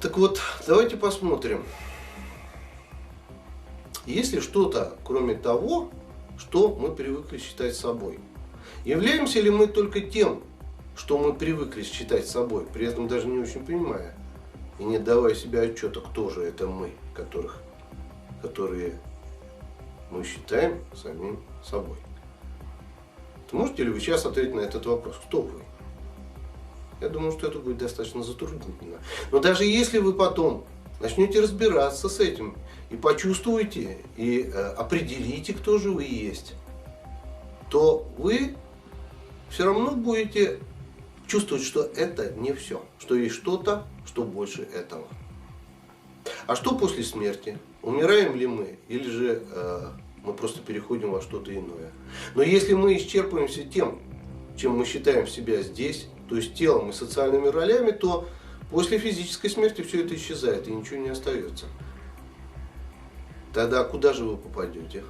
Так вот, давайте посмотрим. Есть ли что-то, кроме того, что мы привыкли считать собой? Являемся ли мы только тем, что мы привыкли считать собой, при этом даже не очень понимая и не давая себе отчета, кто же это мы, которые мы считаем самим собой? Можете ли вы сейчас ответить на этот вопрос? Кто вы? Я думаю, что это будет достаточно затруднительно. Но даже если вы потом начнете разбираться с этим и почувствуете, и определите, кто же вы есть, то вы все равно будете чувствовать, что это не все, что есть что-то, что больше этого. А что после смерти? Умираем ли мы, или же мы просто переходим во что-то иное? Но если мы исчерпываемся тем, чем мы считаем себя здесь, то есть телом и социальными ролями, то после физической смерти все это исчезает и ничего не остается. Тогда куда же вы попадете?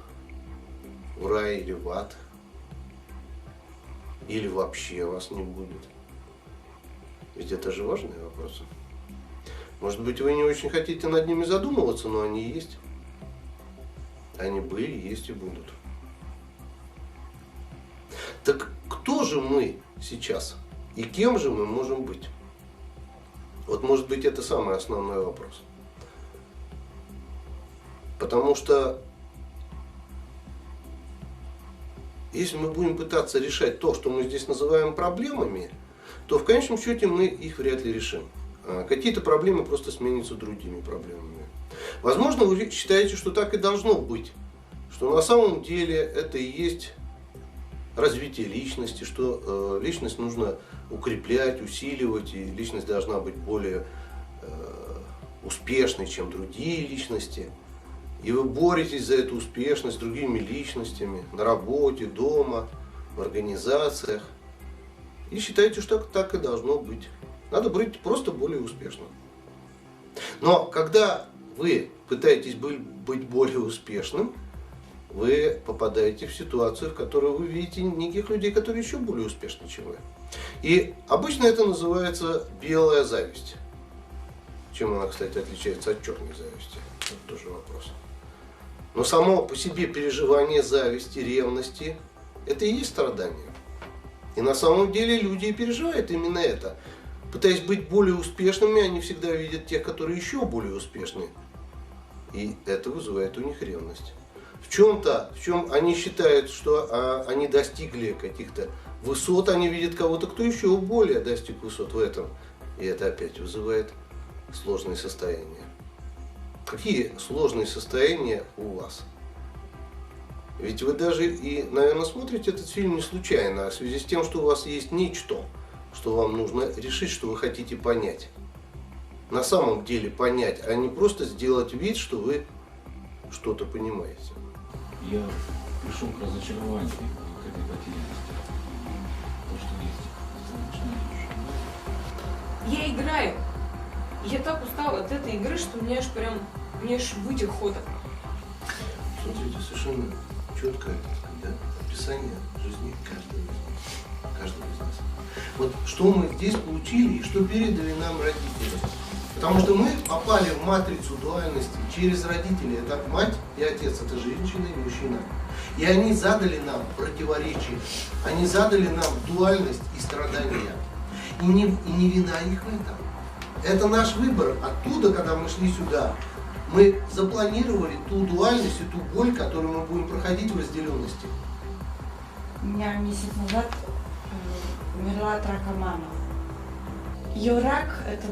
В рай или в ад? Или вообще вас не будет? Ведь это же важные вопросы. Может быть, вы не очень хотите над ними задумываться, но они есть. Они были, есть и будут. Так кто же мы сейчас? И кем же мы можем быть? Вот, может быть, это самый основной вопрос. Потому что если мы будем пытаться решать то, что мы здесь называем проблемами, то в конечном счете мы их вряд ли решим. Какие-то проблемы просто сменятся другими проблемами. Возможно, вы считаете, что так и должно быть. Что на самом деле это и есть развитие личности, что личность нужно укреплять, усиливать, и личность должна быть более успешной, чем другие личности. И вы боретесь за эту успешность с другими личностями на работе, дома, в организациях. И считаете, что так и должно быть. Надо быть просто более успешным. Но когда вы пытаетесь быть более успешным, вы попадаете в ситуацию, в которой вы видите неких людей, которые еще более успешны, чем вы. И обычно это называется белая зависть. Чем она, кстати, отличается от черной зависти? Это тоже вопрос. Но само по себе переживание зависти, ревности, это и есть страдание. И на самом деле люди и переживают именно это. Пытаясь быть более успешными, они всегда видят тех, которые еще более успешны. И это вызывает у них ревность. В чем они считают, что они достигли каких-то высот, они видят кого-то, кто еще более достиг высот в этом. И это опять вызывает сложные состояния. Какие сложные состояния у вас? Ведь вы даже и, наверное, смотрите этот фильм не случайно, а в связи с тем, что у вас есть нечто, что вам нужно решить, что вы хотите понять. На самом деле понять, а не просто сделать вид, что вы что-то понимаете. Я пришел к разочарованию, к этой потерянности. То, что есть. Я играю. Я так устала от этой игры, что мне аж быть охота. Смотрите, совершенно четкое, да, описание жизни каждого из нас. Вот что мы здесь получили и что передали нам родители. Потому что мы попали в матрицу дуальности через родителей. Это мать и отец, это женщина и мужчина. И они задали нам противоречие. Они задали нам дуальность и страдания. И не вина их в этом. Это наш выбор. Оттуда, когда мы шли сюда, мы запланировали ту дуальность и ту боль, которую мы будем проходить в разделенности. У меня месяц назад умерла от рака мама. Ее рак это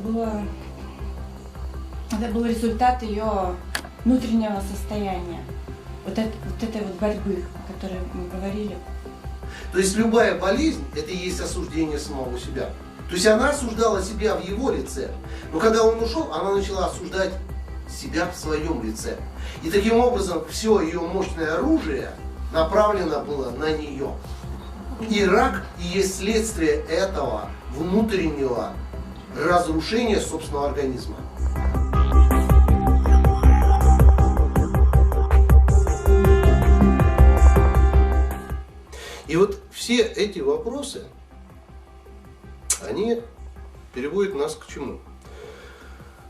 был результат ее внутреннего состояния. Вот этой борьбы, о которой мы говорили. То есть любая болезнь это и есть осуждение самого себя. То есть она осуждала себя в его лице. Но когда он ушел, она начала осуждать себя в своем лице. И таким образом все ее мощное оружие направлено было на нее. И рак и есть следствие этого внутреннего разрушения собственного организма. И вот все эти вопросы, они переводят нас к чему?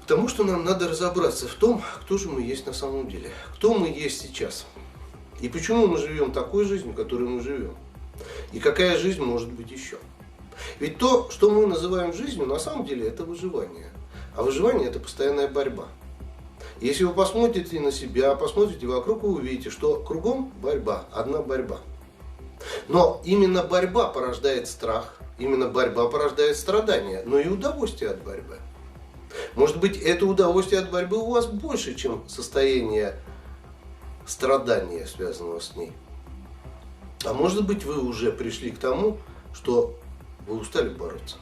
Потому что нам надо разобраться в том, кто же мы есть на самом деле, кто мы есть сейчас. И почему мы живем такой жизнью, которой мы живем. И какая жизнь может быть еще. Ведь то, что мы называем жизнью, на самом деле это выживание. А выживание это постоянная борьба. Если вы посмотрите на себя, посмотрите вокруг, вы увидите, что кругом борьба, одна борьба. Но именно борьба порождает страх, именно борьба порождает страдания, но и удовольствие от борьбы. Может быть, это удовольствие от борьбы у вас больше, чем состояние страдания, связанного с ней. А может быть, вы уже пришли к тому, что вы устали бороться.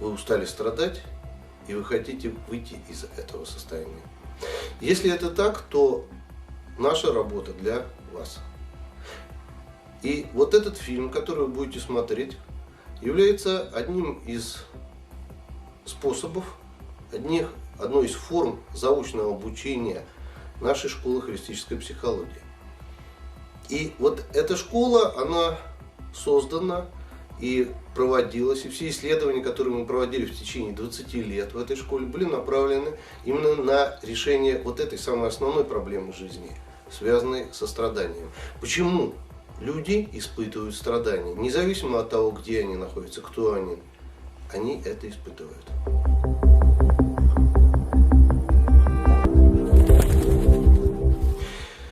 Вы устали страдать, и вы хотите выйти из этого состояния. Если это так, то наша работа для вас. И вот этот фильм, который вы будете смотреть, является одним из способов, одной из форм заочного обучения нашей школы холистической психологии. И вот эта школа, она создана и проводилась, и все исследования, которые мы проводили в течение 20 лет в этой школе, были направлены именно на решение вот этой самой основной проблемы жизни, связанной со страданием. Почему люди испытывают страдания, независимо от того, где они находятся, кто они это испытывают.